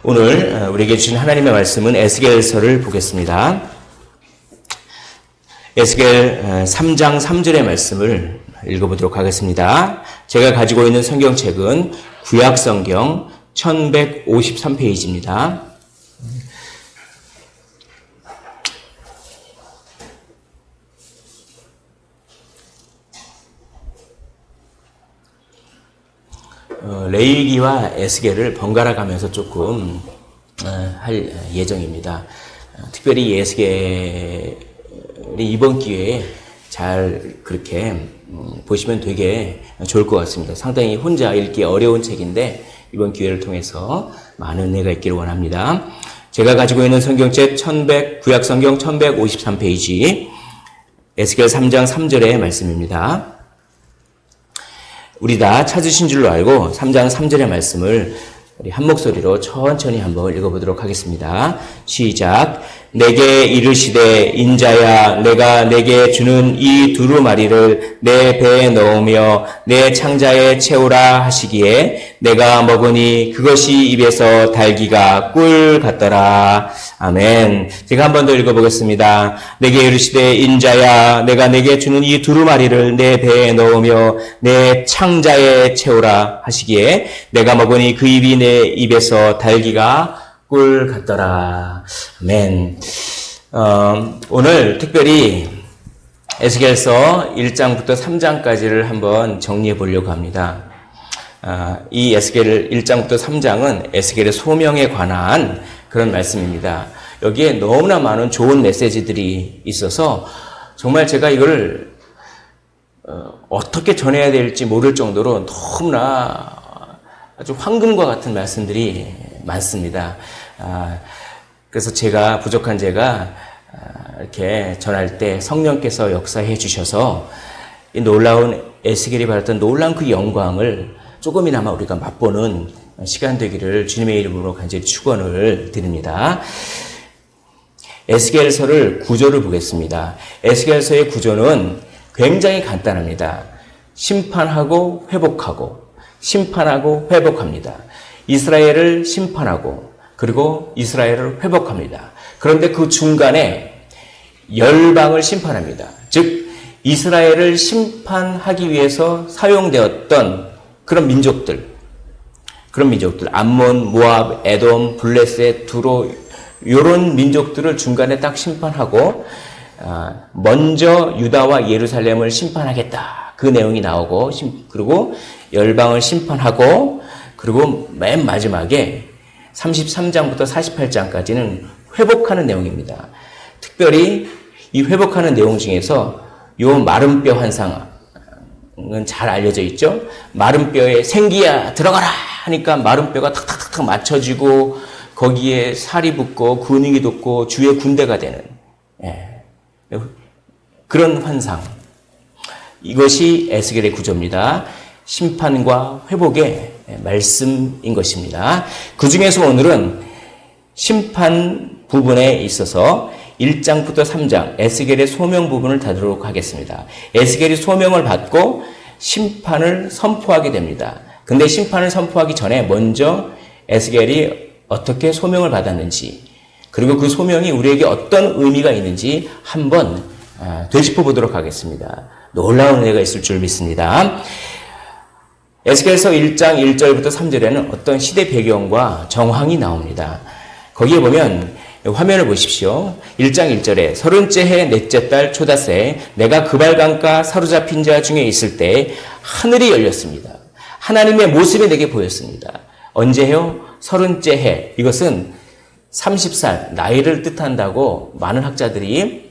오늘 우리에게 주신 하나님의 말씀은 에스겔서를 보겠습니다. 에스겔 3장 3절의 말씀을 읽어보도록 하겠습니다. 제가 가지고 있는 성경책은 구약성경 1153페이지입니다. 레위기와 에스겔을 번갈아 가면서 조금 할 예정입니다. 특별히 에스겔이 이번 기회에 잘 그렇게 보시면 되게 좋을 것 같습니다. 상당히 혼자 읽기 어려운 책인데 이번 기회를 통해서 많은 은혜가 있기를 원합니다. 제가 가지고 있는 성경책 구약성경 1153페이지 에스겔 3장 3절의 말씀입니다. 우리 다 찾으신 줄로 알고 3장 3절의 말씀을 우리 한 목소리로 천천히 한번 읽어보도록 하겠습니다. 시작. 내게 이르시되 인자야 내가 내게 주는 이 두루마리를 내 배에 넣으며 내 창자에 채우라 하시기에 내가 먹으니 그것이 입에서 달기가 꿀 같더라. 아멘. 제가 한 번 더 읽어보겠습니다. 내게 이르시되 인자야 내가 내게 주는 이 두루마리를 내 배에 넣으며 내 창자에 채우라 하시기에 내가 먹으니 그 입이 내 입에서 달기가 꿀 같더라. 아멘. 오늘 특별히 에스겔서 1장부터 3장까지를 한번 정리해 보려고 합니다. 이 에스겔 1장부터 3장은 에스겔의 소명에 관한 그런 말씀입니다. 여기에 너무나 많은 좋은 메시지들이 있어서 정말 제가 이걸 어떻게 전해야 될지 모를 정도로 너무나 아주 황금과 같은 말씀들이 많습니다. 그래서 부족한 제가 이렇게 전할 때 성령께서 역사해 주셔서 이 놀라운 에스겔이 받았던 놀라운 그 영광을 조금이나마 우리가 맛보는 시간 되기를 주님의 이름으로 간절히 축원을 드립니다. 에스겔서를 구조를 보겠습니다. 에스겔서의 구조는 굉장히 간단합니다. 심판하고 회복하고 심판하고 회복합니다. 이스라엘을 심판하고 그리고 이스라엘을 회복합니다. 그런데 그 중간에 열방을 심판합니다. 즉 이스라엘을 심판하기 위해서 사용되었던 그런 민족들 암몬, 모압, 에돔, 블레셋, 두로 이런 민족들을 중간에 딱 심판하고 먼저 유다와 예루살렘을 심판하겠다. 그 내용이 나오고 그리고 열방을 심판하고 그리고 맨 마지막에 33장부터 48장까지는 회복하는 내용입니다. 특별히 이 회복하는 내용 중에서 요 마른 뼈 환상은 잘 알려져 있죠. 마른 뼈에 생기야 들어가라 하니까 마른 뼈가 탁탁탁탁 맞춰지고 거기에 살이 붙고 근육이 돋고 주의 군대가 되는 그런 환상. 이것이 에스겔의 구조입니다. 심판과 회복의 말씀인 것입니다. 그 중에서 오늘은 심판 부분에 있어서 1장부터 3장 에스겔의 소명 부분을 다루도록 하겠습니다. 에스겔이 소명을 받고 심판을 선포하게 됩니다. 근데 심판을 선포하기 전에 먼저 에스겔이 어떻게 소명을 받았는지 그리고 그 소명이 우리에게 어떤 의미가 있는지 한번 되짚어 보도록 하겠습니다. 놀라운 은혜가 있을 줄 믿습니다. 에스겔서 1장 1절부터 3절에는 어떤 시대 배경과 정황이 나옵니다. 거기에 보면 화면을 보십시오. 1장 1절에 30째 해 넷째 달 초닷새 내가 그발강가 사로잡힌 자 중에 있을 때 하늘이 열렸습니다. 하나님의 모습이 내게 보였습니다. 언제요? 30째 해. 이것은 30살, 나이를 뜻한다고 많은 학자들이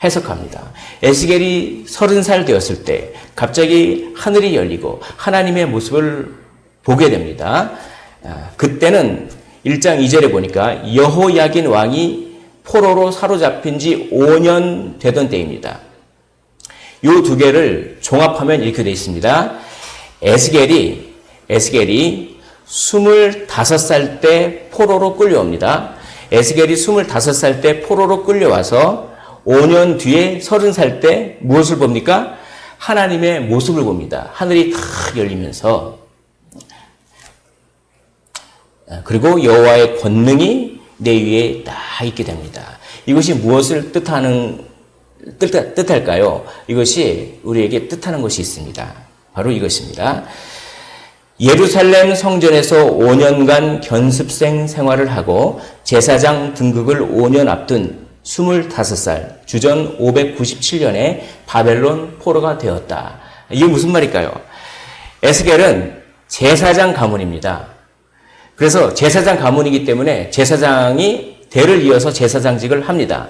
해석합니다. 에스겔이 30살 되었을 때 갑자기 하늘이 열리고 하나님의 모습을 보게 됩니다. 그때는 1장 2절에 보니까 여호야긴 왕이 포로로 사로잡힌 지 5년 되던 때입니다. 이 두 개를 종합하면 이렇게 되어 있습니다. 에스겔이 25살 때 포로로 끌려옵니다. 에스겔이 25살 때 포로로 끌려와서 5년 뒤에 30살 때 무엇을 봅니까? 하나님의 모습을 봅니다. 하늘이 탁 열리면서 그리고 여호와의 권능이 내 위에 다 있게 됩니다. 이것이 무엇을 뜻할까요? 이것이 우리에게 뜻하는 것이 있습니다. 바로 이것입니다. 예루살렘 성전에서 5년간 견습생 생활을 하고 제사장 등극을 5년 앞둔 25살 주전 597년에 바벨론 포로가 되었다. 이게 무슨 말일까요? 에스겔은 제사장 가문입니다. 그래서 제사장 가문이기 때문에 제사장이 대를 이어서 제사장직을 합니다.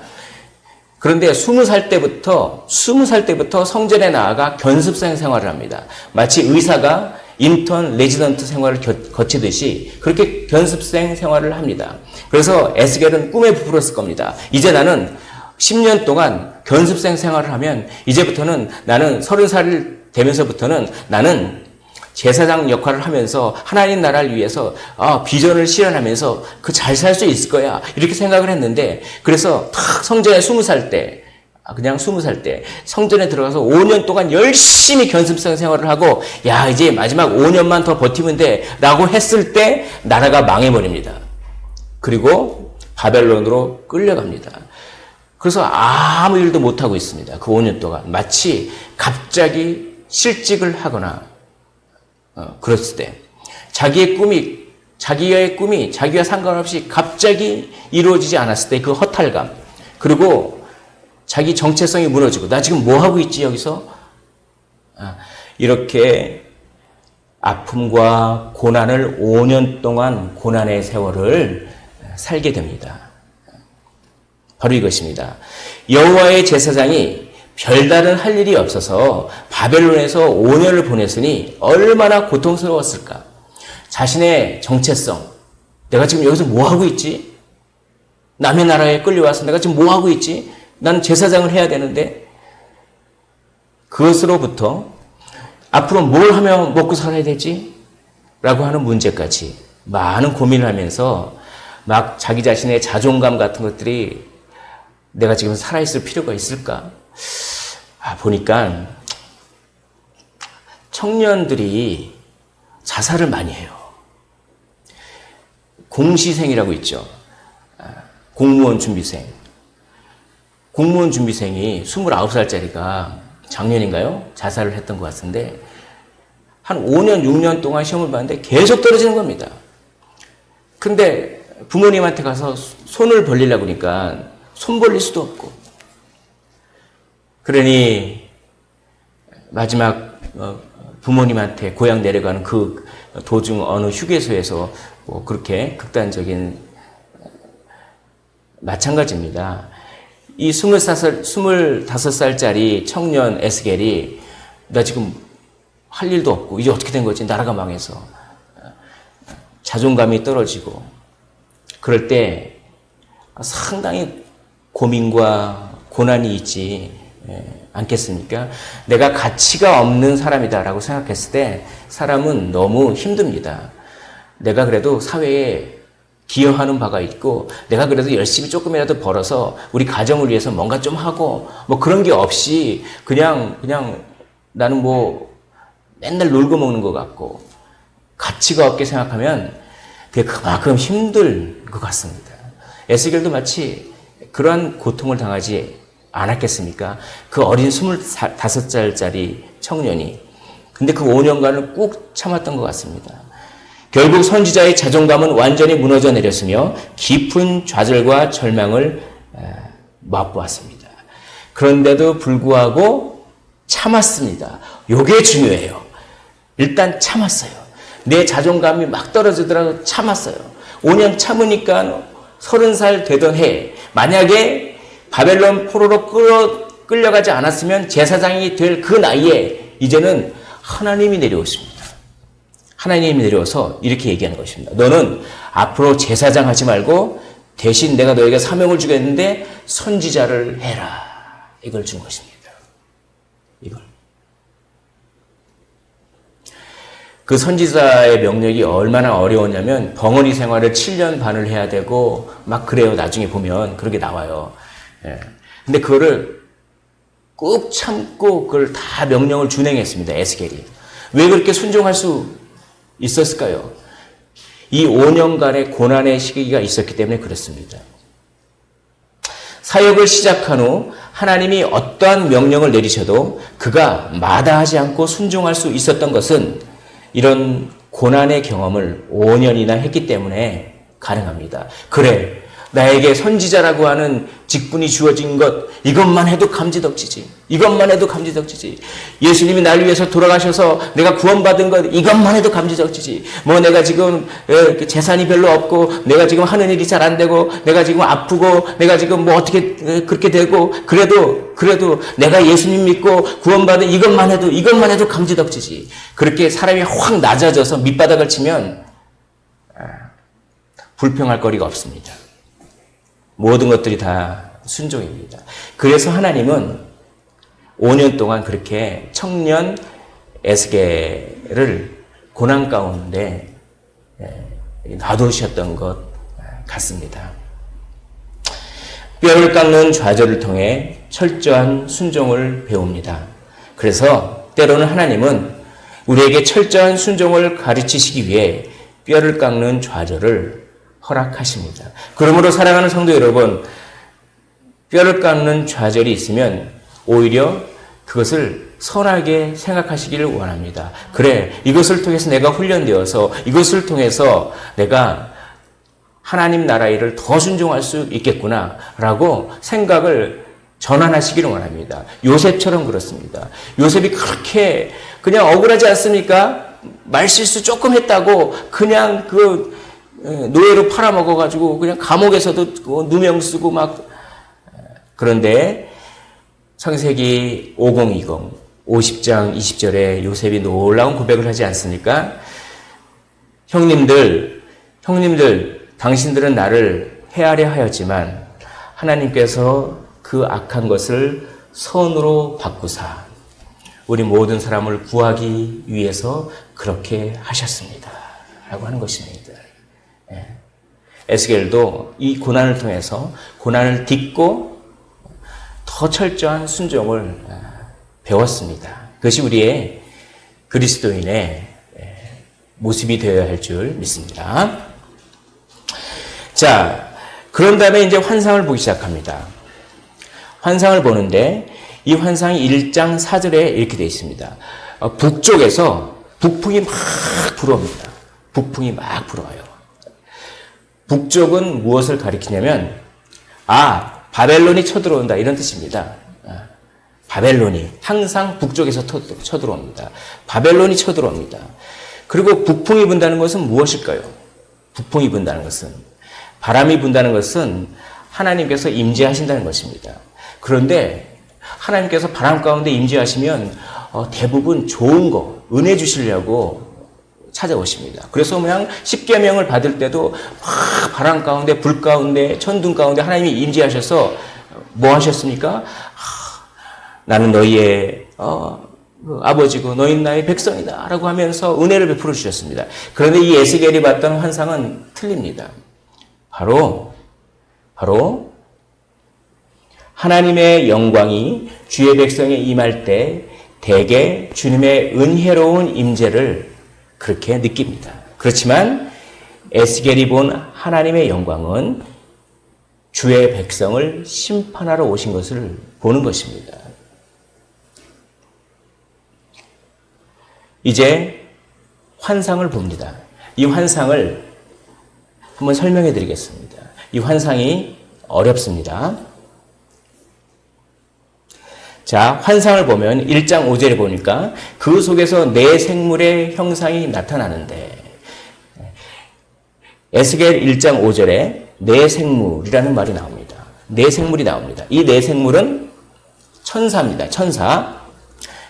그런데 20살 때부터 성전에 나아가 견습생 생활을 합니다. 마치 의사가 인턴, 레지던트 생활을 거치듯이 그렇게 견습생 생활을 합니다. 그래서 에스겔은 꿈에 부풀었을 겁니다. 이제 나는 10년 동안 견습생 생활을 하면 이제부터는 나는 30살 되면서부터는 나는 제사장 역할을 하면서 하나님 나라를 위해서 비전을 실현하면서 그 잘 살 수 있을 거야. 이렇게 생각을 했는데 그래서 탁 성전에 20살 때 그냥 20살 때 성전에 들어가서 5년 동안 열심히 견습생 생활을 하고 야 이제 마지막 5년만 더 버티면 돼 라고 했을 때 나라가 망해버립니다. 그리고 바벨론으로 끌려갑니다. 그래서 아무 일도 못하고 있습니다. 그 5년 동안 마치 갑자기 실직을 하거나 그랬을 때 자기의 꿈이 자기와 상관없이 갑자기 이루어지지 않았을 때 그 허탈감 그리고 자기 정체성이 무너지고 나 지금 뭐 하고 있지 여기서? 이렇게 아픔과 고난을 5년 동안 고난의 세월을 살게 됩니다. 바로 이것입니다. 여호와의 제사장이 별다른 할 일이 없어서 바벨론에서 5년을 보냈으니 얼마나 고통스러웠을까? 자신의 정체성, 내가 지금 여기서 뭐 하고 있지? 남의 나라에 끌려와서 내가 지금 뭐 하고 있지? 나는 제사장을 해야 되는데 그것으로부터 앞으로 뭘 하면 먹고 살아야 되지? 라고 하는 문제까지 많은 고민을 하면서 막 자기 자신의 자존감 같은 것들이 내가 지금 살아있을 필요가 있을까? 보니까 청년들이 자살을 많이 해요. 공시생이라고 있죠. 공무원 준비생. 공무원 준비생이 29살짜리가 작년인가요? 자살을 했던 것 같은데 한 5년, 6년 동안 시험을 봤는데 계속 떨어지는 겁니다. 근데 부모님한테 가서 손을 벌리려고 하니까 손 벌릴 수도 없고 그러니 마지막 부모님한테 고향 내려가는 그 도중 어느 휴게소에서 뭐 그렇게 극단적인 마찬가지입니다. 이 25살짜리 청년 에스겔이 나 지금 할 일도 없고 이제 어떻게 된 거지? 나라가 망해서 자존감이 떨어지고 그럴 때 상당히 고민과 고난이 있지 않겠습니까? 내가 가치가 없는 사람이다라고 생각했을 때 사람은 너무 힘듭니다. 내가 그래도 사회에 기여하는 바가 있고 내가 그래도 열심히 조금이라도 벌어서 우리 가정을 위해서 뭔가 좀 하고 뭐 그런 게 없이 그냥 나는 뭐 맨날 놀고 먹는 것 같고 가치가 없게 생각하면 그게 그만큼 힘들 것 같습니다. 에스겔도 마치 그러한 고통을 당하지 않았겠습니까? 그 어린 25살짜리 청년이 근데 그 5년간을 꾹 참았던 것 같습니다. 결국 선지자의 자존감은 완전히 무너져 내렸으며 깊은 좌절과 절망을 맛보았습니다. 그런데도 불구하고 참았습니다. 이게 중요해요. 일단 참았어요. 내 자존감이 막 떨어지더라도 참았어요. 5년 참으니까 30살 되던 해 만약에 바벨론 포로로 끌려가지 않았으면 제사장이 될 그 나이에 이제는 하나님이 내려오십니다. 하나님이 내려와서 이렇게 얘기하는 것입니다. 너는 앞으로 제사장 하지 말고 대신 내가 너에게 사명을 주겠는데 선지자를 해라. 이걸 준 것입니다. 이걸. 그 선지자의 명령이 얼마나 어려웠냐면 벙어리 생활을 7년 반을 해야 되고 막 그래요. 나중에 보면 그렇게 나와요. 근데 그거를 꾹 참고 그걸 다 명령을 준행했습니다. 에스겔이. 왜 그렇게 순종할 수 있었을까요? 이 5년간의 고난의 시기가 있었기 때문에 그렇습니다. 사역을 시작한 후 하나님이 어떠한 명령을 내리셔도 그가 마다하지 않고 순종할 수 있었던 것은 이런 고난의 경험을 5년이나 했기 때문에 가능합니다. 그래, 나에게 선지자라고 하는 직분이 주어진 것, 이것만 해도 감지덕지지. 이것만 해도 감지덕지지. 예수님이 날 위해서 돌아가셔서 내가 구원받은 것, 이것만 해도 감지덕지지. 뭐 내가 지금 재산이 별로 없고, 내가 지금 하는 일이 잘 안 되고, 내가 지금 아프고, 내가 지금 뭐 어떻게 그렇게 되고, 그래도 내가 예수님 믿고 구원받은 이것만 해도 감지덕지지. 그렇게 사람이 확 낮아져서 밑바닥을 치면 불평할 거리가 없습니다. 모든 것들이 다 순종입니다. 그래서 하나님은 5년 동안 그렇게 청년 에스겔을 고난 가운데 놔두셨던 것 같습니다. 뼈를 깎는 좌절을 통해 철저한 순종을 배웁니다. 그래서 때로는 하나님은 우리에게 철저한 순종을 가르치시기 위해 뼈를 깎는 좌절을 허락하십니다. 그러므로 사랑하는 성도 여러분, 뼈를 깎는 좌절이 있으면 오히려 그것을 선하게 생각하시기를 원합니다. 그래, 이것을 통해서 내가 훈련되어서 이것을 통해서 내가 하나님 나라 일을 더 순종할 수 있겠구나 라고 생각을 전환하시기를 원합니다. 요셉처럼 그렇습니다. 요셉이 그렇게 그냥 억울하지 않습니까? 말실수 조금 했다고 그냥 노예로 팔아먹어가지고 그냥 감옥에서도 누명 쓰고 막. 그런데 창세기 5020 50장 20절에 요셉이 놀라운 고백을 하지 않습니까? 형님들 당신들은 나를 해하려 하였지만 하나님께서 그 악한 것을 선으로 바꾸사 우리 모든 사람을 구하기 위해서 그렇게 하셨습니다 라고 하는 것입니다. 에스겔도 이 고난을 통해서 고난을 딛고 더 철저한 순종을 배웠습니다. 그것이 우리의 그리스도인의 모습이 되어야 할 줄 믿습니다. 자, 그런 다음에 이제 환상을 보기 시작합니다. 환상을 보는데 이 환상이 1장 4절에 이렇게 되어 있습니다. 북쪽에서 북풍이 막 불어옵니다. 북풍이 막 불어와요. 북쪽은 무엇을 가리키냐면 바벨론이 쳐들어온다 이런 뜻입니다. 바벨론이 항상 북쪽에서 쳐들어옵니다. 바벨론이 쳐들어옵니다. 그리고 북풍이 분다는 것은 무엇일까요? 북풍이 분다는 것은 바람이 분다는 것은 하나님께서 임재하신다는 것입니다. 그런데 하나님께서 바람 가운데 임재하시면 대부분 좋은 거, 은혜 주시려고 찾아오십니다. 그래서 그냥 십계명을 받을 때도 막 바람 가운데, 불 가운데, 천둥 가운데 하나님이 임재하셔서 뭐 하셨습니까? 나는 너희의 아버지고 너희는 나의 백성이다 라고 하면서 은혜를 베풀어 주셨습니다. 그런데 이 에스겔이 봤던 환상은 틀립니다. 바로 하나님의 영광이 주의 백성에 임할 때 대개 주님의 은혜로운 임재를 그렇게 느낍니다. 그렇지만 에스겔이 본 하나님의 영광은 주의 백성을 심판하러 오신 것을 보는 것입니다. 이제 환상을 봅니다. 이 환상을 한번 설명해 드리겠습니다. 이 환상이 어렵습니다. 자, 환상을 보면 1장 5절에 보니까 그 속에서 네 생물의 형상이 나타나는데 에스겔 1장 5절에 네 생물이라는 말이 나옵니다. 네 생물이 나옵니다. 이 네 생물은 천사입니다. 천사.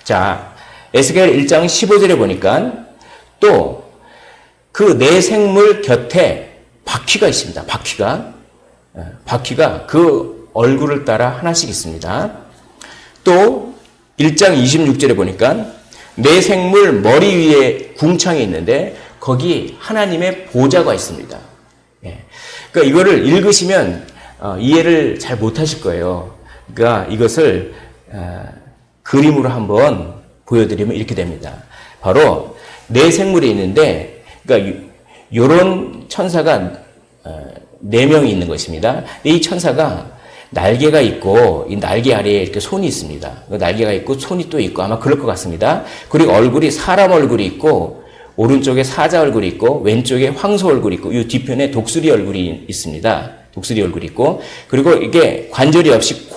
자, 에스겔 1장 15절에 보니까 또 그 네 생물 곁에 바퀴가 있습니다. 바퀴가 그 얼굴을 따라 하나씩 있습니다. 또 1장 26절에 보니까 네 생물 머리 위에 궁창이 있는데 거기 하나님의 보좌가 있습니다. 그러니까 이거를 읽으시면 이해를 잘 못하실 거예요. 그러니까 이것을 그림으로 한번 보여드리면 이렇게 됩니다. 바로 네 생물이 있는데, 그러니까 요런 천사가 4명이 있는 것입니다. 이 천사가 날개가 있고 이 날개 아래에 이렇게 손이 있습니다. 날개가 있고 손이 또 있고 아마 그럴 것 같습니다. 그리고 얼굴이 사람 얼굴이 있고 오른쪽에 사자 얼굴이 있고 왼쪽에 황소 얼굴이 있고 이 뒤편에 독수리 얼굴이 있습니다. 독수리 얼굴이 있고 그리고 이게 관절이 없이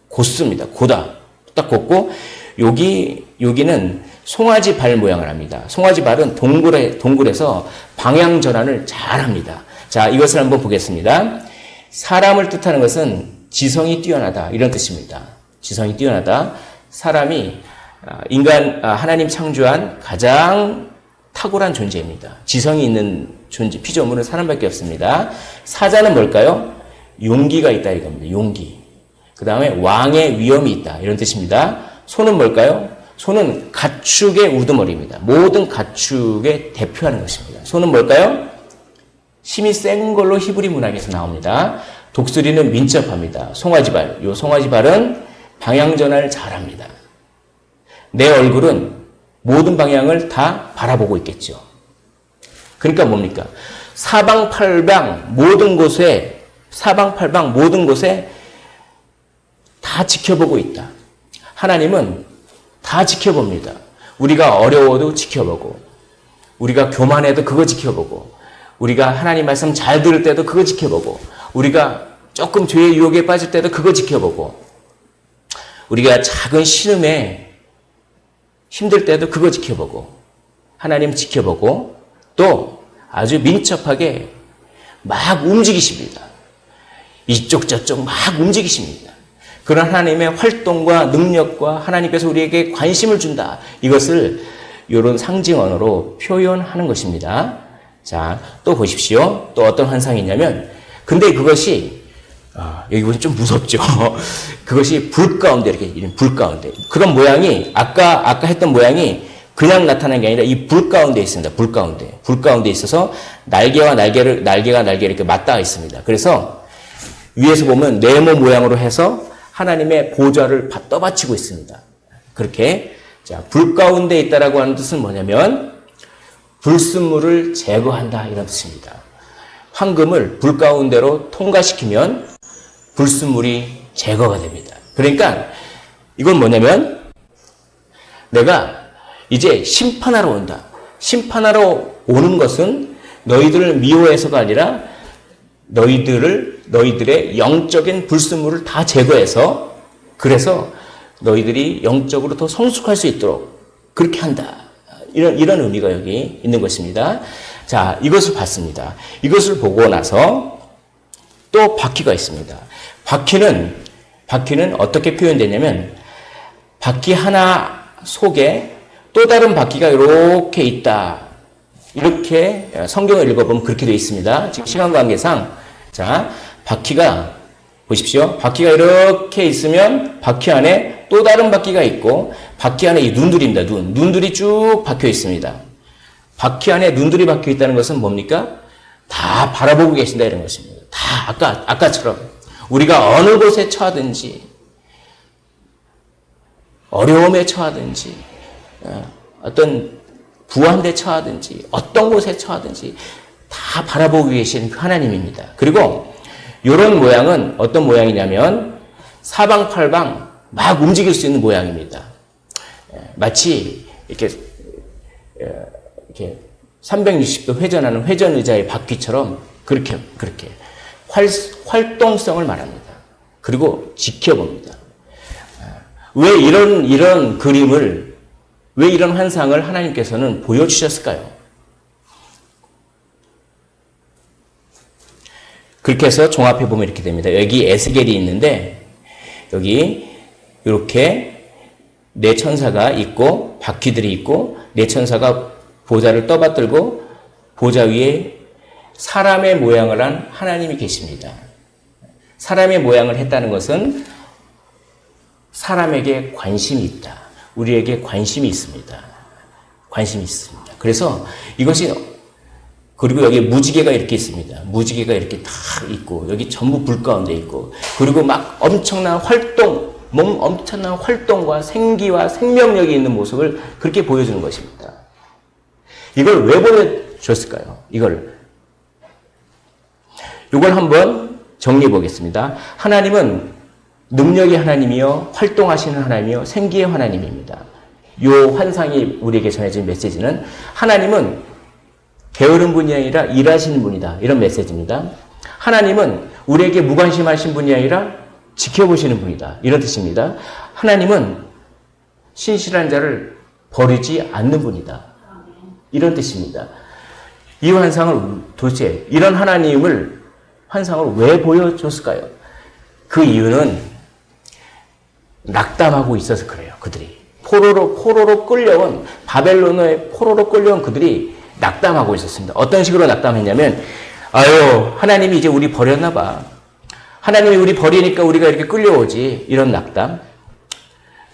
곧습니다. 고다. 딱 곧고 여기는 송아지 발 모양을 합니다. 송아지 발은 동굴에서 방향 전환을 잘 합니다. 자, 이것을 한번 보겠습니다. 사람을 뜻하는 것은 지성이 뛰어나다 이런 뜻입니다. 지성이 뛰어나다. 사람이 하나님 창조한 가장 탁월한 존재입니다. 지성이 있는 존재, 피조물은 사람밖에 없습니다. 사자는 뭘까요? 용기가 있다 이겁니다. 용기. 그 다음에 왕의 위엄이 있다 이런 뜻입니다. 소는 뭘까요? 소는 가축의 우두머리입니다. 모든 가축에 대표하는 것입니다. 소는 뭘까요? 힘이 센 걸로 히브리 문학에서 나옵니다. 독수리는 민첩합니다. 송아지발. 요 송아지발은 방향전환을 잘합니다. 내 얼굴은 모든 방향을 다 바라보고 있겠죠. 그러니까 뭡니까? 사방팔방 모든 곳에 다 지켜보고 있다. 하나님은 다 지켜봅니다. 우리가 어려워도 지켜보고, 우리가 교만해도 그거 지켜보고, 우리가 하나님 말씀 잘 들을 때도 그거 지켜보고, 우리가 조금 죄의 유혹에 빠질 때도 그거 지켜보고, 우리가 작은 신음에 힘들 때도 그거 지켜보고, 하나님 지켜보고, 또 아주 민첩하게 막 움직이십니다. 이쪽 저쪽 막 움직이십니다. 그런 하나님의 활동과 능력과 하나님께서 우리에게 관심을 준다. 이것을 이런 상징 언어로 표현하는 것입니다. 자, 또 보십시오. 또 어떤 환상이 있냐면, 근데 그것이, 여기 보시면 좀 무섭죠. 그것이 불 가운데, 이렇게, 불 가운데. 그런 모양이, 아까 했던 모양이 그냥 나타나는 게 아니라 이 불 가운데 있습니다. 불 가운데. 불 가운데 있어서 날개가 이렇게 맞닿아 있습니다. 그래서 위에서 보면 네모 모양으로 해서 하나님의 보좌를 떠받치고 있습니다. 그렇게, 자, 불 가운데 있다라고 하는 뜻은 뭐냐면, 불순물을 제거한다 이런 뜻입니다. 황금을 불 가운데로 통과시키면 불순물이 제거가 됩니다. 그러니까 이건 뭐냐면 내가 이제 심판하러 온다. 심판하러 오는 것은 너희들을 미워해서가 아니라 너희들의 영적인 불순물을 다 제거해서 그래서 너희들이 영적으로 더 성숙할 수 있도록 그렇게 한다. 이런 의미가 여기 있는 것입니다. 자, 이것을 봤습니다. 이것을 보고 나서 또 바퀴가 있습니다. 바퀴는 어떻게 표현되냐면 바퀴 하나 속에 또 다른 바퀴가 이렇게 있다. 이렇게 성경을 읽어보면 그렇게 되어 있습니다. 지금 시간 관계상 자, 바퀴가 보십시오. 바퀴가 이렇게 있으면 바퀴 안에 또 다른 바퀴가 있고 바퀴 안에 이 눈들입니다. 눈들이 쭉 박혀 있습니다. 바퀴 안에 눈들이 박혀 있다는 것은 뭡니까? 다 바라보고 계신다 이런 것입니다. 다 아까처럼 우리가 어느 곳에 처하든지 어려움에 처하든지 어떤 부한 데 처하든지 어떤 곳에 처하든지 다 바라보고 계신 하나님입니다. 그리고 이런 모양은 어떤 모양이냐면 사방팔방 막 움직일 수 있는 모양입니다. 마치 이렇게 360도 회전하는 회전 의자의 바퀴처럼 그렇게 활동성을 말합니다. 그리고 지켜봅니다. 왜 이런 그림을 왜 이런 환상을 하나님께서는 보여주셨을까요? 그렇게 해서 종합해 보면 이렇게 됩니다. 여기 에스겔이 있는데 여기 이렇게 네 천사가 있고 바퀴들이 있고 네 천사가 보좌를 떠받들고 보좌 위에 사람의 모양을 한 하나님이 계십니다. 사람의 모양을 했다는 것은 사람에게 관심이 있다. 우리에게 관심이 있습니다. 관심이 있습니다. 그래서 이것이 그리고 여기 무지개가 이렇게 있습니다. 무지개가 이렇게 다 있고 여기 전부 불 가운데 있고 그리고 막 엄청난 활동과 생기와 생명력이 있는 모습을 그렇게 보여주는 것입니다. 이걸 왜 줬을까요? 이걸 한번 정리해 보겠습니다. 하나님은 능력의 하나님이요, 활동하시는 하나님이요, 생기의 하나님입니다. 요 환상이 우리에게 전해진 메시지는 하나님은 게으른 분이 아니라 일하시는 분이다. 이런 메시지입니다. 하나님은 우리에게 무관심하신 분이 아니라 지켜보시는 분이다. 이런 뜻입니다. 하나님은 신실한 자를 버리지 않는 분이다. 이런 뜻입니다. 이 환상을 도대체 이런 환상을 왜 보여줬을까요? 그 이유는 낙담하고 있어서 그래요. 그들이 포로로 끌려온 바벨론의 포로로 끌려온 그들이 낙담하고 있었습니다. 어떤 식으로 낙담했냐면 아유 하나님이 이제 우리 버렸나 봐. 하나님이 우리 버리니까 우리가 이렇게 끌려오지. 이런 낙담.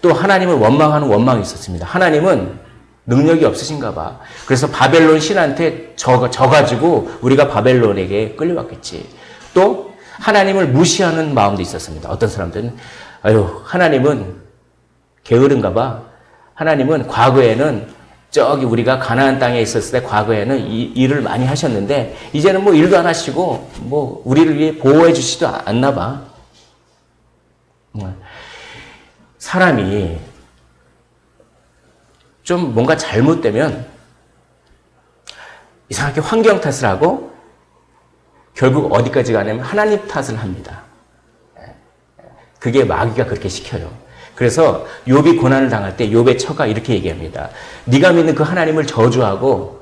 또 하나님을 원망하는 원망이 있었습니다. 하나님은 능력이 없으신가 봐. 그래서 바벨론 신한테 져가지고 우리가 바벨론에게 끌려왔겠지. 또 하나님을 무시하는 마음도 있었습니다. 어떤 사람들은 아유 하나님은 게으른가 봐. 하나님은 과거에는 저기 우리가 가나안 땅에 있었을 때 과거에는 일을 많이 하셨는데 이제는 뭐 일도 안 하시고 뭐 우리를 위해 보호해 주시지도 않나 봐. 사람이 좀 뭔가 잘못되면 이상하게 환경 탓을 하고 결국 어디까지 가냐면 하나님 탓을 합니다. 그게 마귀가 그렇게 시켜요. 그래서 욥이 고난을 당할 때 욥의 처가 이렇게 얘기합니다. 네가 믿는 그 하나님을 저주하고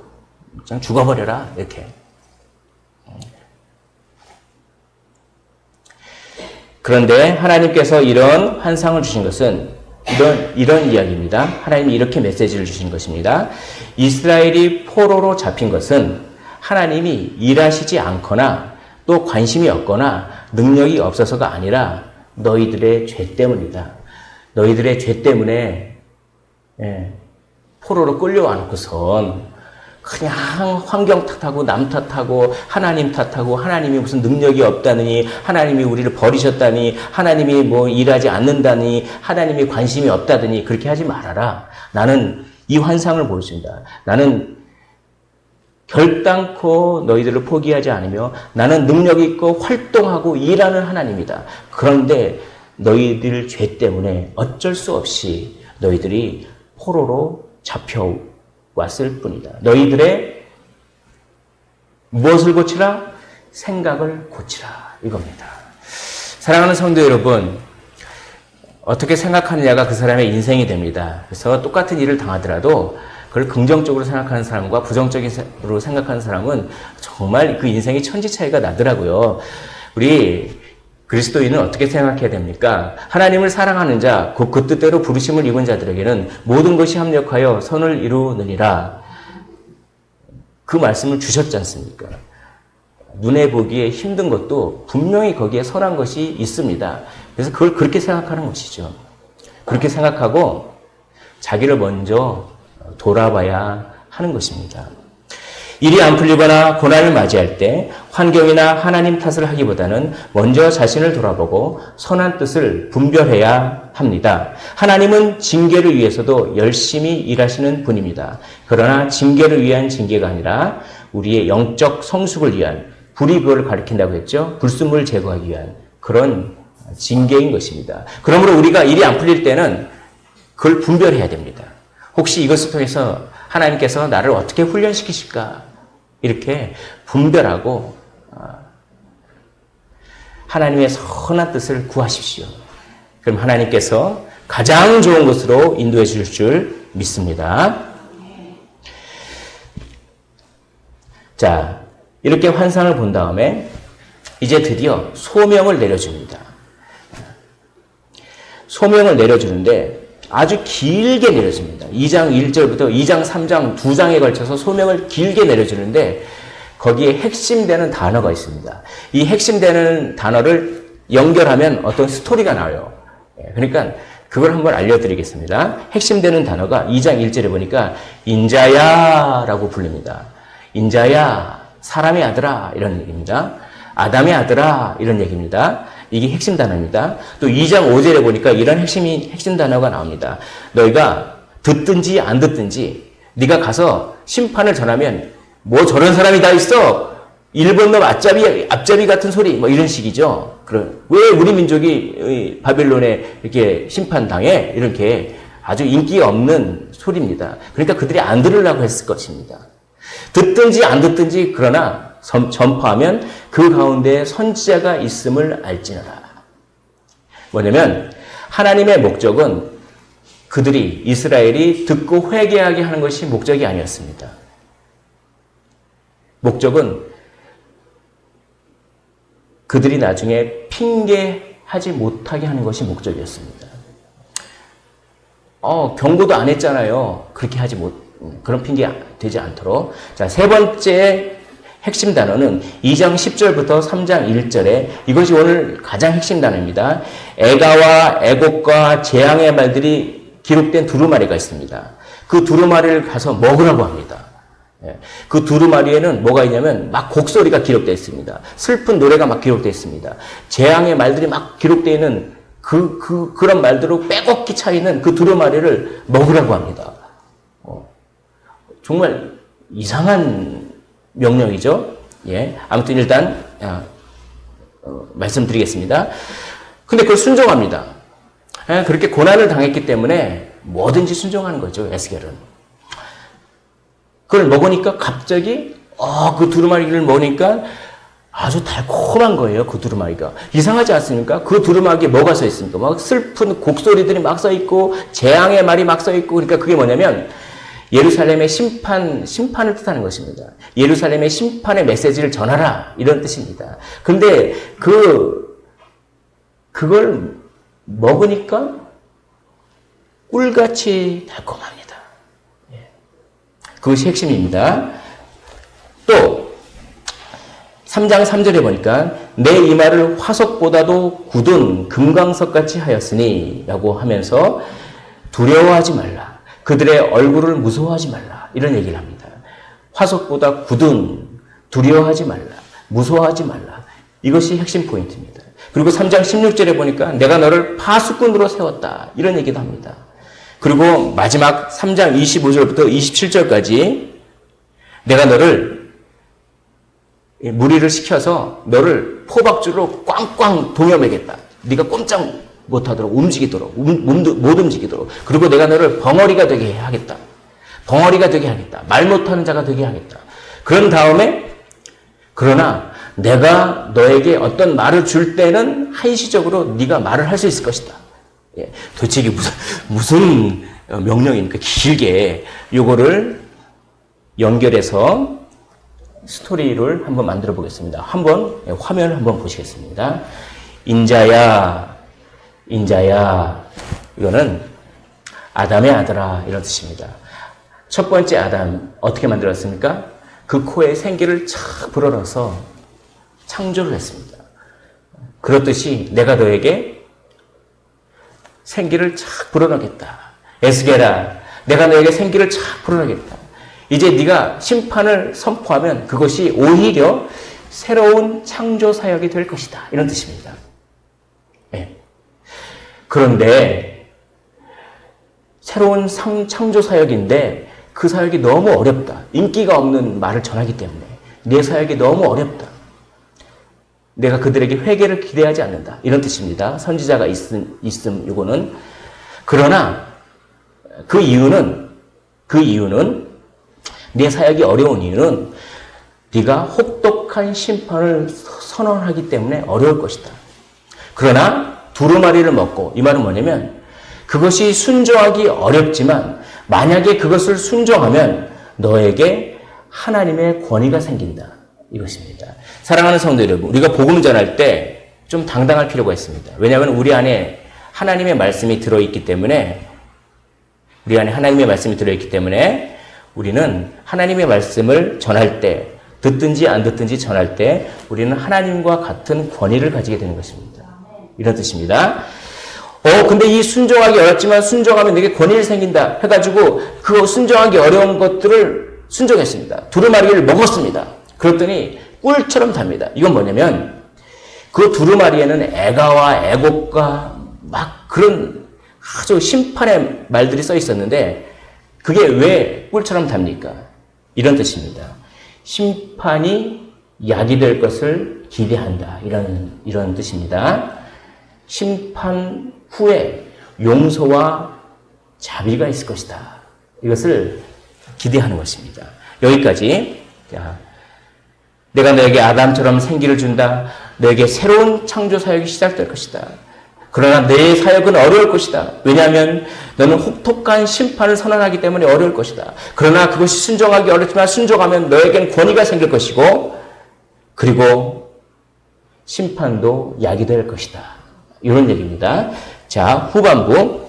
그냥 죽어버려라 이렇게. 그런데 하나님께서 이런 환상을 주신 것은 이런 이야기입니다. 하나님이 이렇게 메시지를 주신 것입니다. 이스라엘이 포로로 잡힌 것은 하나님이 일하시지 않거나 또 관심이 없거나 능력이 없어서가 아니라 너희들의 죄 때문이다. 너희들의 죄 때문에 포로로 끌려와놓고선 그냥 환경 탓하고 남 탓하고 하나님 탓하고 하나님이 무슨 능력이 없다느니 하나님이 우리를 버리셨다니 하나님이 뭐 일하지 않는다니 하나님이 관심이 없다더니 그렇게 하지 말아라. 나는 이 환상을 보여준다. 나는 결단코 너희들을 포기하지 않으며 나는 능력 있고 활동하고 일하는 하나님이다. 그런데 너희들 죄 때문에 어쩔 수 없이 너희들이 포로로 잡혀왔을 뿐이다. 너희들의 무엇을 고치라? 생각을 고치라. 이겁니다. 사랑하는 성도 여러분, 어떻게 생각하느냐가 그 사람의 인생이 됩니다. 그래서 똑같은 일을 당하더라도 그걸 긍정적으로 생각하는 사람과 부정적으로 생각하는 사람은 정말 그 인생이 천지 차이가 나더라고요. 우리 그리스도인은 어떻게 생각해야 됩니까? 하나님을 사랑하는 자, 곧 그 뜻대로 부르심을 입은 자들에게는 모든 것이 합력하여 선을 이루느니라. 그 말씀을 주셨지 않습니까? 눈에 보기에 힘든 것도 분명히 거기에 선한 것이 있습니다. 그래서 그걸 그렇게 생각하는 것이죠. 그렇게 생각하고 자기를 먼저 돌아봐야 하는 것입니다. 일이 안 풀리거나 고난을 맞이할 때 환경이나 하나님 탓을 하기보다는 먼저 자신을 돌아보고 선한 뜻을 분별해야 합니다. 하나님은 징계를 위해서도 열심히 일하시는 분입니다. 그러나 징계를 위한 징계가 아니라 우리의 영적 성숙을 위한, 불이 그걸 가리킨다고 했죠. 불순물을 제거하기 위한 그런 징계인 것입니다. 그러므로 우리가 일이 안 풀릴 때는 그걸 분별해야 됩니다. 혹시 이것을 통해서 하나님께서 나를 어떻게 훈련시키실까? 이렇게 분별하고 하나님의 선한 뜻을 구하십시오. 그럼 하나님께서 가장 좋은 것으로 인도해 주실 줄 믿습니다. 자, 이렇게 환상을 본 다음에 이제 드디어 소명을 내려줍니다. 소명을 내려주는데 아주 길게 내려줍니다. 2장 1절부터 2장 3장 2장에 걸쳐서 소명을 길게 내려주는데 거기에 핵심되는 단어가 있습니다. 이 핵심되는 단어를 연결하면 어떤 스토리가 나와요. 그러니까 그걸 한번 알려드리겠습니다. 핵심되는 단어가 2장 1절에 보니까 인자야 라고 부릅니다. 인자야, 사람의 아들아 이런 얘기입니다. 아담의 아들아 이런 얘기입니다. 이게 핵심 단어입니다. 또 2장 5절에 보니까 이런 핵심 단어가 나옵니다. 너희가 듣든지 안 듣든지 네가 가서 심판을 전하면 뭐 저런 사람이 다 있어. 일본 놈 앞잡이 같은 소리, 뭐 이런 식이죠. 왜 우리 민족이 바벨론에 이렇게 심판당해? 이렇게 아주 인기가 없는 소리입니다. 그러니까 그들이 안 들으려고 했을 것입니다. 듣든지 안 듣든지 그러나 전파하면 그 가운데 선지자가 있음을 알지니라. 뭐냐면 하나님의 목적은 그들이 이스라엘이 듣고 회개하게 하는 것이 목적이 아니었습니다. 목적은 그들이 나중에 핑계하지 못하게 하는 것이 목적이었습니다. 경고도 안 했잖아요. 그렇게 하지 그런 핑계 되지 않도록. 자, 세 번째 핵심 단어는 2장 10절부터 3장 1절에 이것이 오늘 가장 핵심 단어입니다. 애가와 애곡과 재앙의 말들이 기록된 두루마리가 있습니다. 그 두루마리를 가서 먹으라고 합니다. 그 두루마리에는 뭐가 있냐면 막 곡소리가 기록되어 있습니다. 슬픈 노래가 막 기록되어 있습니다. 재앙의 말들이 막 기록되어 있는 그런 말들로 빼곡히 차 있는 그 두루마리를 먹으라고 합니다. 정말 이상한 명령이죠. 예. 아무튼 일단 말씀드리겠습니다. 근데 그걸 순종합니다. 그렇게 고난을 당했기 때문에 뭐든지 순종하는 거죠. 에스겔은. 그걸 먹으니까 갑자기 그 두루마리를 먹으니까 아주 달콤한 거예요. 그 두루마리가. 이상하지 않습니까? 그 두루마리에 뭐가 써 있습니까? 막 슬픈 곡소리들이 막 써 있고 재앙의 말이 막 써 있고 그러니까 그게 뭐냐면 예루살렘의 심판을 뜻하는 것입니다. 예루살렘의 심판의 메시지를 전하라 이런 뜻입니다. 근데 그걸 먹으니까 꿀같이 달콤합니다. 그것이 핵심입니다. 또 3장 3절에 보니까 내 이마를 화석보다도 굳은 금강석같이 하였으니 라고 하면서 두려워하지 말라. 그들의 얼굴을 무서워하지 말라. 이런 얘기를 합니다. 화석보다 굳은 두려워하지 말라. 무서워하지 말라. 이것이 핵심 포인트입니다. 그리고 3장 16절에 보니까 내가 너를 파수꾼으로 세웠다. 이런 얘기도 합니다. 그리고 마지막 3장 25절부터 27절까지 내가 너를 무리를 시켜서 너를 포박줄로 꽝꽝 동여매겠다. 네가 꼼짝 못하도록 움직이도록 못 움직이도록. 그리고 내가 너를 벙어리가 되게 하겠다. 벙어리가 되게 하겠다. 말 못하는 자가 되게 하겠다. 그런 다음에 그러나 내가 너에게 어떤 말을 줄 때는 한시적으로 네가 말을 할 수 있을 것이다. 예, 도대체 이게 무슨 명령입니까? 길게 요거를 연결해서 스토리를 한번 만들어 보겠습니다. 한번 화면을 한번 보시겠습니다. 인자야 이거는 아담의 아들아 이런 뜻입니다. 첫 번째 아담 어떻게 만들었습니까? 그 코에 생기를 착 불어넣어서 창조를 했습니다. 그렇듯이 내가 너에게 생기를 착 불어넣겠다. 에스겔아, 내가 너에게 생기를 착 불어넣겠다. 이제 네가 심판을 선포하면 그것이 오히려 새로운 창조 사역이 될 것이다. 이런 뜻입니다. 네. 그런데 새로운 창조 사역인데 그 사역이 너무 어렵다. 인기가 없는 말을 전하기 때문에 내 사역이 너무 어렵다. 내가 그들에게 회개를 기대하지 않는다. 이런 뜻입니다. 선지자가 있음 이거는. 그러나 그 이유는 내 사역이 어려운 이유는 네가 혹독한 심판을 선언하기 때문에 어려울 것이다. 그러나 두루마리를 먹고 이 말은 뭐냐면 그것이 순종하기 어렵지만 만약에 그것을 순종하면 너에게 하나님의 권위가 생긴다. 이것입니다. 사랑하는 성도 여러분, 우리가 복음 전할 때 좀 당당할 필요가 있습니다. 왜냐하면 우리 안에 하나님의 말씀이 들어있기 때문에 우리는 하나님의 말씀을 전할 때 듣든지 안 듣든지 전할 때 우리는 하나님과 같은 권위를 가지게 되는 것입니다. 이런 뜻입니다. 근데 이 순종하기 어렵지만 순종하면 내게 권위를 생긴다 해가지고 그 순종하기 어려운 것들을 순종했습니다. 두루마리를 먹었습니다. 그랬더니 꿀처럼 답니다. 이건 뭐냐면 그 두루마리에는 애가와 애곡과 막 그런 아주 심판의 말들이 써 있었는데 그게 왜 꿀처럼 답니까? 이런 뜻입니다. 심판이 약이 될 것을 기대한다. 이런 뜻입니다. 심판 후에 용서와 자비가 있을 것이다. 이것을 기대하는 것입니다. 여기까지. 자, 내가 너에게 아담처럼 생기를 준다. 너에게 새로운 창조 사역이 시작될 것이다. 그러나 내 사역은 어려울 것이다. 왜냐하면 너는 혹독한 심판을 선언하기 때문에 어려울 것이다. 그러나 그것이 순종하기 어렵지만 순종하면 너에겐 권위가 생길 것이고 그리고 심판도 약이 될 것이다. 이런 얘기입니다. 자, 후반부.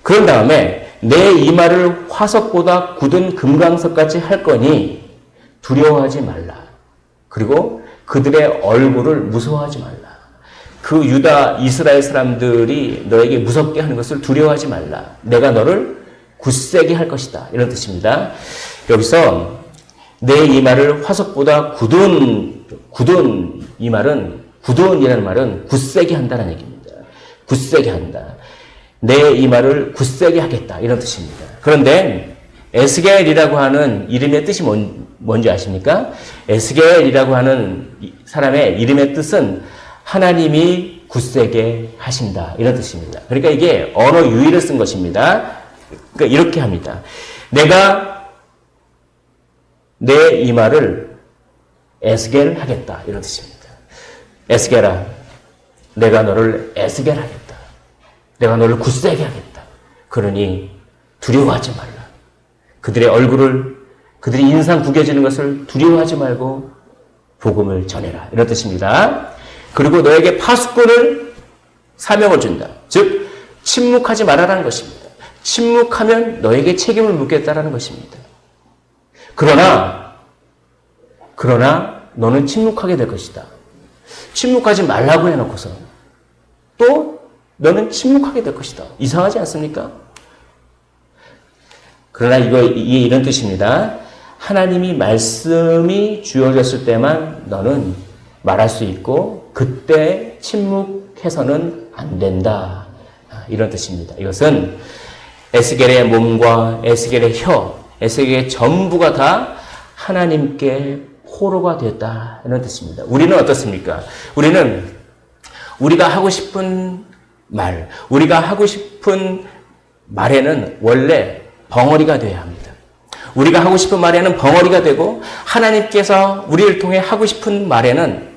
그런 다음에 내 이마를 화석보다 굳은 금강석같이 할 거니 두려워하지 말라. 그리고 그들의 얼굴을 무서워하지 말라. 그 유다 이스라엘 사람들이 너에게 무섭게 하는 것을 두려워하지 말라. 내가 너를 굳세게 할 것이다. 이런 뜻입니다. 여기서 내 이마를 화석보다 굳은 이라는 말은 굳세게 한다는 얘기입니다. 굳세게 한다. 내 이마를 굳세게 하겠다. 이런 뜻입니다. 그런데 에스겔이라고 하는 이름의 뜻이 뭔지 아십니까? 에스겔이라고 하는 사람의 이름의 뜻은 하나님이 굳세게 하신다. 이런 뜻입니다. 그러니까 이게 언어 유의를 쓴 것입니다. 그러니까 이렇게 합니다. 내가 내 이마를 에스겔 하겠다. 이런 뜻입니다. 에스겔아, 내가 너를 에스겔 하겠다. 내가 너를 굳세게 하겠다. 그러니 두려워하지 말라. 그들의 얼굴을, 그들이 인상 구겨지는 것을 두려워하지 말고 복음을 전해라. 이런 뜻입니다. 그리고 너에게 파수꾼을 사명을 준다. 즉 침묵하지 말아라는 것입니다. 침묵하면 너에게 책임을 묻겠다라는 것입니다. 그러나 너는 침묵하게 될 것이다. 침묵하지 말라고 해놓고서 또 너는 침묵하게 될 것이다. 이상하지 않습니까? 그러나 이게 이런 뜻입니다. 하나님이 말씀이 주어졌을 때만 너는 말할 수 있고 그때 침묵해서는 안 된다. 이런 뜻입니다. 이것은 에스겔의 몸과 에스겔의 혀, 에스겔의 전부가 다 하나님께 포로가 되었다. 이런 뜻입니다. 우리는 어떻습니까? 우리는 우리가 하고 싶은 말, 우리가 하고 싶은 말에는 원래 벙어리가 되어야 합니다. 우리가 하고 싶은 말에는 벙어리가 되고 하나님께서 우리를 통해 하고 싶은 말에는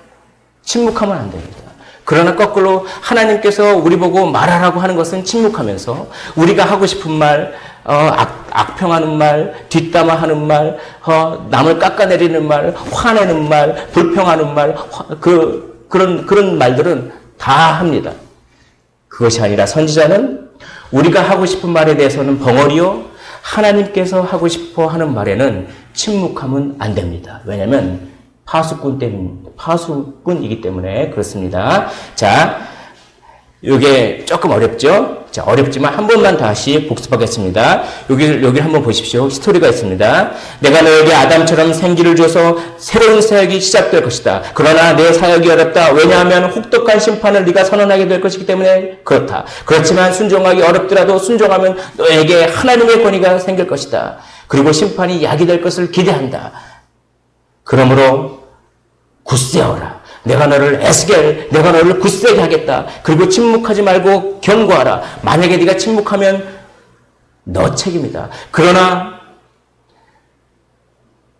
침묵하면 안 됩니다. 그러나 거꾸로 하나님께서 우리 보고 말하라고 하는 것은 침묵하면서 우리가 하고 싶은 말, 악평하는 말, 뒷담화하는 말, 남을 깎아내리는 말, 화내는 말, 불평하는 말, 그런 말들은 다 합니다. 그것이 아니라 선지자는 우리가 하고 싶은 말에 대해서는 벙어리요, 하나님께서 하고 싶어 하는 말에는 침묵하면 안 됩니다. 왜냐하면 파수꾼이기 때문에 그렇습니다. 자, 이게 조금 어렵죠? 자, 어렵지만 한 번만 다시 복습하겠습니다. 여기 한번 보십시오. 스토리가 있습니다. 내가 너에게 아담처럼 생기를 줘서 새로운 사역이 시작될 것이다. 그러나 내 사역이 어렵다. 왜냐하면 혹독한 심판을 네가 선언하게 될 것이기 때문에 그렇다. 그렇지만 순종하기 어렵더라도 순종하면 너에게 하나님의 권위가 생길 것이다. 그리고 심판이 약이 될 것을 기대한다. 그러므로 굳세어라. 내가 너를 에스겔, 내가 너를 굳세게 하겠다. 그리고 침묵하지 말고 경고하라. 만약에 네가 침묵하면 너 책임이다. 그러나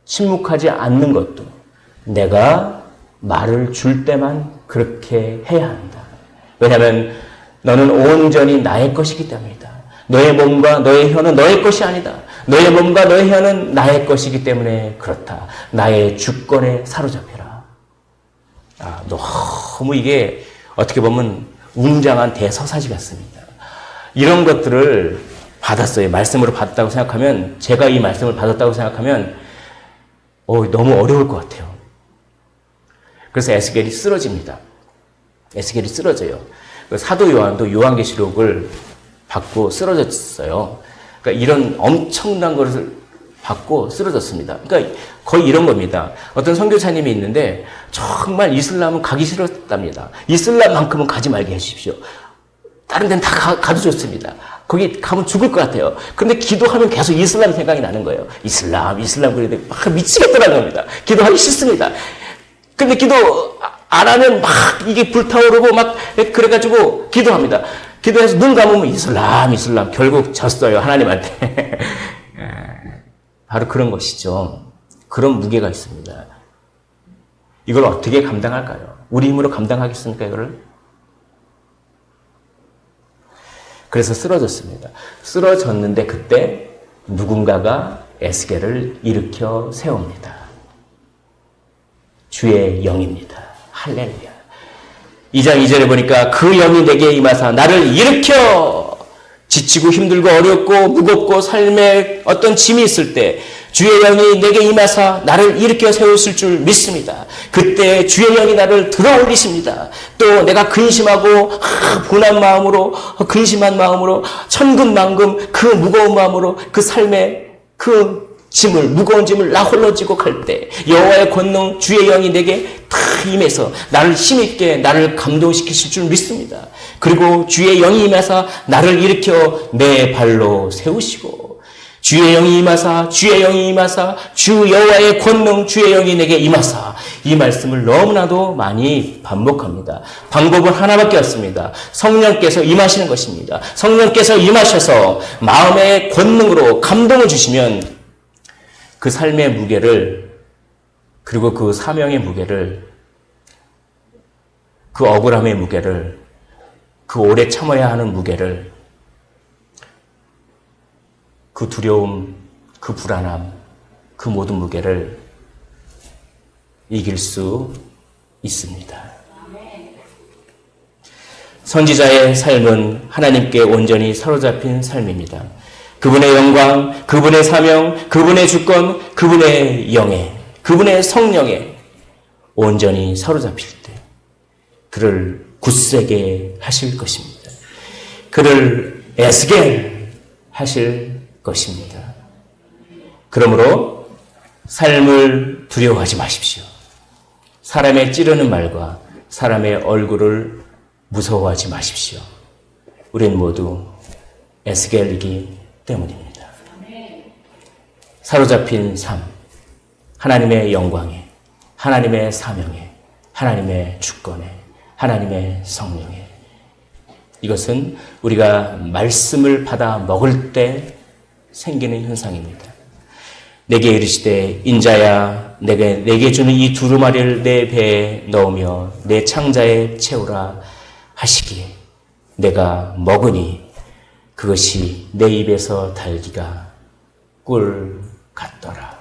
침묵하지 않는 것도 내가 말을 줄 때만 그렇게 해야 한다. 왜냐하면 너는 온전히 나의 것이기 때문이다. 너의 몸과 너의 혀는 너의 것이 아니다. 너의 몸과 너의 혀는 나의 것이기 때문에 그렇다. 나의 주권에 사로잡혀라. 너무 이게 어떻게 보면 웅장한 대서사지 같습니다. 이런 것들을 받았어요. 말씀으로 받았다고 생각하면, 제가 이 말씀을 받았다고 생각하면 너무 어려울 것 같아요. 그래서 에스겔이 쓰러집니다. 에스겔이 쓰러져요. 사도 요한도 요한계시록을 받고 쓰러졌어요. 그러니까 이런 엄청난 것을 받고 쓰러졌습니다. 그러니까 거의 이런 겁니다. 어떤 선교사님이 있는데 정말 이슬람은 가기 싫었답니다. 이슬람만큼은 가지 말게 해주십시오. 다른 데는 다 가도 좋습니다. 거기 가면 죽을 것 같아요. 그런데 기도하면 계속 이슬람 생각이 나는 거예요. 이슬람 그런데 막 미치겠더라는 겁니다. 기도하기 싫습니다. 근데 기도 안 하면 막 이게 불타오르고 막 그래가지고 기도합니다. 기도해서 눈 감으면 이슬람 결국 졌어요. 하나님한테. 바로 그런 것이죠. 그런 무게가 있습니다. 이걸 어떻게 감당할까요? 우리 힘으로 감당하겠습니까, 이거를? 그래서 쓰러졌습니다. 쓰러졌는데 그때 누군가가 에스겔을 일으켜 세웁니다. 주의 영입니다. 할렐루야. 2장 2절에 보니까 그 영이 내게 임하사 나를 일으켜 지치고 힘들고 어렵고 무겁고 삶에 어떤 짐이 있을 때 주의 영이 내게 임하사 나를 일으켜 세우실 줄 믿습니다. 그때 주의 영이 나를 들어올리십니다. 또 내가 근심하고 분한 마음으로 근심한 마음으로 천근만근 그 무거운 마음으로 그 삶의 그 짐을 무거운 짐을 나 홀로 지고 갈 때 여호와의 권능 주의 영이 내게 다 임해서 나를 힘있게 나를 감동시키실 줄 믿습니다. 그리고 주의 영이 임하사 나를 일으켜 내 발로 세우시고 주의 영이 임하사 주 여호와의 권능 주의 영이 내게 임하사 이 말씀을 너무나도 많이 반복합니다. 방법은 하나밖에 없습니다. 성령께서 임하시는 것입니다. 성령께서 임하셔서 마음의 권능으로 감동을 주시면 그 삶의 무게를 그리고 그 사명의 무게를 그 억울함의 무게를 그 오래 참아야 하는 무게를 그 두려움, 그 불안함, 그 모든 무게를 이길 수 있습니다. 선지자의 삶은 하나님께 온전히 사로잡힌 삶입니다. 그분의 영광, 그분의 사명, 그분의 주권, 그분의 영에, 그분의 성령에 온전히 사로잡힐 때 그를 굳세게 하실 것입니다. 그를 에스겔 하실 것입니다. 그러므로 삶을 두려워하지 마십시오. 사람의 찌르는 말과 사람의 얼굴을 무서워하지 마십시오. 우린 모두 에스겔이기 때문입니다. 사로잡힌 삶, 하나님의 영광에, 하나님의 사명에, 하나님의 주권에, 하나님의 성령에 이것은 우리가 말씀을 받아 먹을 때 생기는 현상입니다. 내게 이르시되 인자야 내게 주는 이 두루마리를 내 배에 넣으며 내 창자에 채우라 하시기에 내가 먹으니 그것이 내 입에서 달기가 꿀 같더라.